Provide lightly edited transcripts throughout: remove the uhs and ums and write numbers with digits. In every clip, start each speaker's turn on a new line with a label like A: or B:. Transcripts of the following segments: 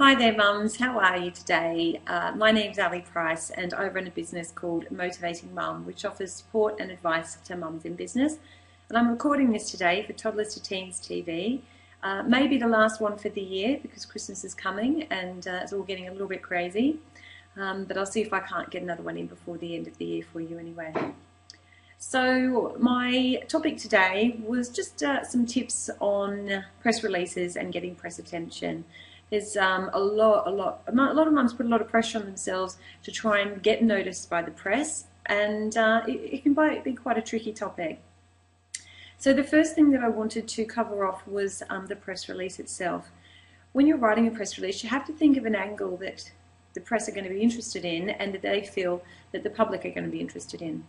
A: Hi there mums, how are you today? My name's Ali Price and I run a business called Motivating Mum, which offers support and advice to mums in business. And I'm recording this today for Toddlers to Teens TV. Maybe the last one for the year because Christmas is coming and it's all getting a little bit crazy. But I'll see if I can't get another one in before the end of the year for you anyway. So my topic today was just some tips on press releases and getting press attention. There's a lot of mums put a lot of pressure on themselves to try and get noticed by the press, and it can be quite a tricky topic. So the first thing that I wanted to cover off was the press release itself. When you're writing a press release, you have to think of an angle that the press are going to be interested in and that they feel that the public are going to be interested in.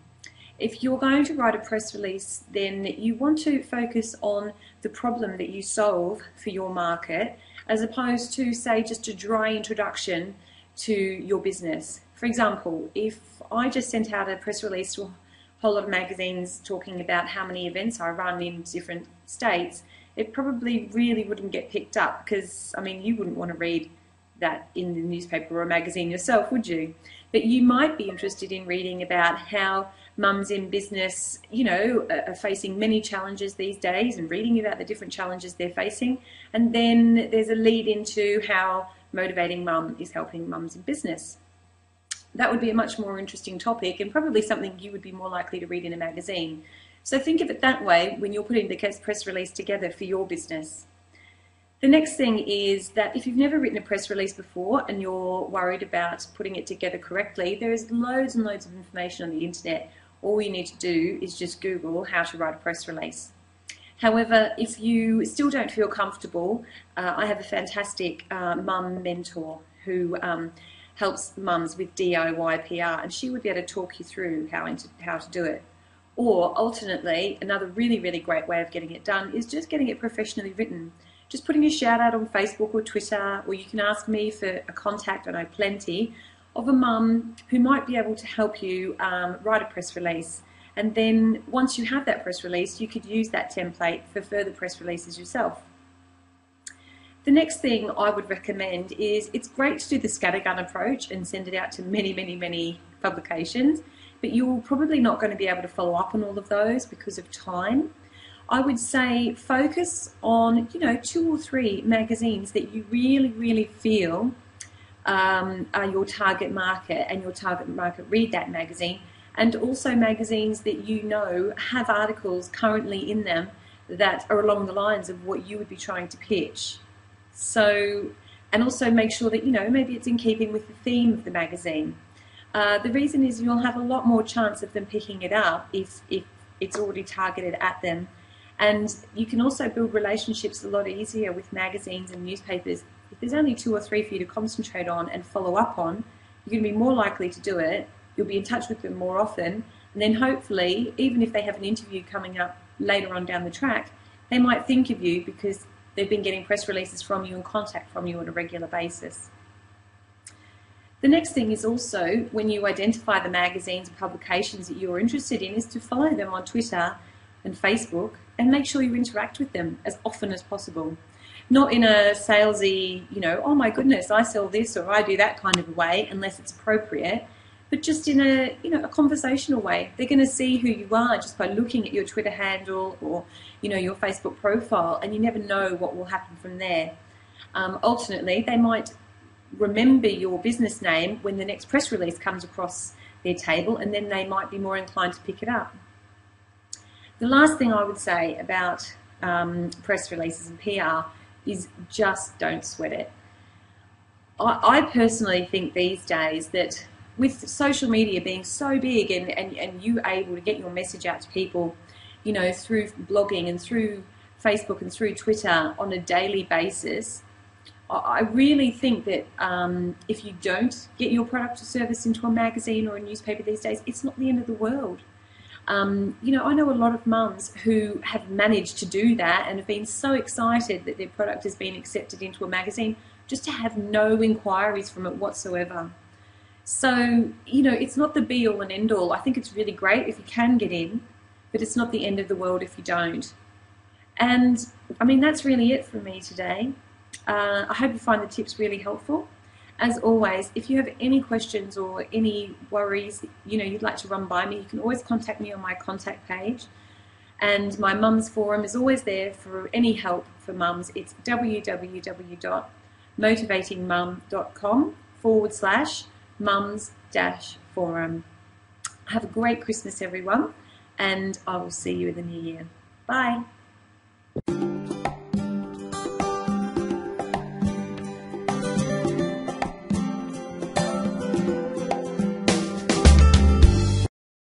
A: If you're going to write a press release, then you want to focus on the problem that you solve for your market, as opposed to, say, just a dry introduction to your business. For example, if I just sent out a press release to a whole lot of magazines talking about how many events I run in different states, it probably really wouldn't get picked up because, I mean, you wouldn't want to read that in the newspaper or a magazine yourself, would you? But you might be interested in reading about how mums in business, you know, are facing many challenges these days and reading about the different challenges they're facing. And then there's a lead into how Motivating Mum is helping mums in business. That would be a much more interesting topic and probably something you would be more likely to read in a magazine. So think of it that way when you're putting the press release together for your business. The next thing is that if you've never written a press release before and you're worried about putting it together correctly, there is loads and loads of information on the internet. All you need to do is just Google how to write a press release. However, if you still don't feel comfortable, I have a fantastic mum mentor who helps mums with DIY PR, and she would be able to talk you through how to do it. Or alternately, another really, really great way of getting it done is just getting it professionally written. Just putting a shout out on Facebook or Twitter, or you can ask me for a contact, I know plenty, of a mum who might be able to help you write a press release. And then once you have that press release, you could use that template for further press releases yourself. The next thing I would recommend is it's great to do the scattergun approach and send it out to many, many, many publications, but you're probably not going to be able to follow up on all of those because of time. I would say focus on, you know, 2 or 3 magazines that you really, really feel are your target market, and your target market read that magazine, and also magazines that you know have articles currently in them that are along the lines of what you would be trying to pitch. So, and also make sure that, you know, maybe it's in keeping with the theme of the magazine. The reason is you'll have a lot more chance of them picking it up if it's already targeted at them. And you can also build relationships a lot easier with magazines and newspapers. If there's only 2 or 3 for you to concentrate on and follow up on, you're going to be more likely to do it. You'll be in touch with them more often. And then hopefully, even if they have an interview coming up later on down the track, they might think of you because they've been getting press releases from you and contact from you on a regular basis. The next thing is also, when you identify the magazines and publications that you're interested in, is to follow them on Twitter and Facebook and make sure you interact with them as often as possible. Not in a salesy, you know, oh my goodness, I sell this or I do that kind of a way, unless it's appropriate, but just in a, you know, a conversational way. They're going to see who you are just by looking at your Twitter handle or, you know, your Facebook profile, and you never know what will happen from there. Alternately, they might remember your business name when the next press release comes across their table, and then they might be more inclined to pick it up. The last thing I would say about press releases and PR is just don't sweat it. I personally think these days that with social media being so big and you able to get your message out to people, you know, through blogging and through Facebook and through Twitter on a daily basis, I really think that if you don't get your product or service into a magazine or a newspaper these days, it's not the end of the world. You know, I know a lot of mums who have managed to do that and have been so excited that their product has been accepted into a magazine just to have no inquiries from it whatsoever. So, you know, it's not the be-all and end-all. I think it's really great if you can get in, but it's not the end of the world if you don't. And, I mean, that's really it for me today. I hope you find the tips really helpful. As always, if you have any questions or any worries, you'd like to run by me, you can always contact me on my contact page. And my Mums Forum is always there for any help for mums. It's www.motivatingmum.com/mums-forum. Have a great Christmas, everyone, and I will see you in the new year. Bye.